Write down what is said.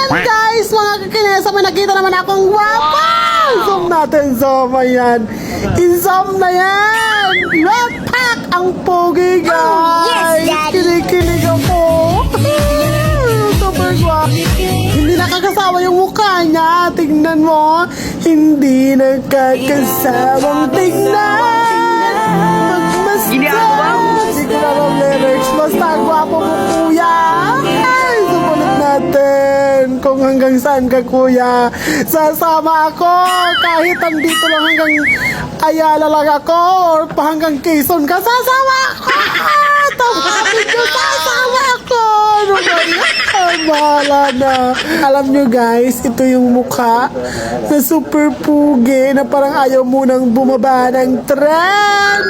Guys, mga kakinesa, may nakita naman akong guwapa. Zoom natin, zoom. Ayan. I-zoom na yan. Wapak ang pogi, guys. Kinikilig ako. Super guwapa. Hindi nakakasawa yung mukha niya. Tignan mo. Hindi nakakasawang tignan. Magmasdan. Hindi ko na lang lyrics. Basta gwapo mo, kuya. Ay, sumunod natin. Kung hanggang saan ka, kuya. Sasama ako. Kahit andito lang hanggang Ayala lang ako. Or pa hanggang Quezon ka. Sasama ako. Tawagin ko. Sasama ako. Ano ba yan? Ay, bahala na. Alam nyo, guys, ito yung mukha na super pugi na parang ayaw munang bumaba ng tren.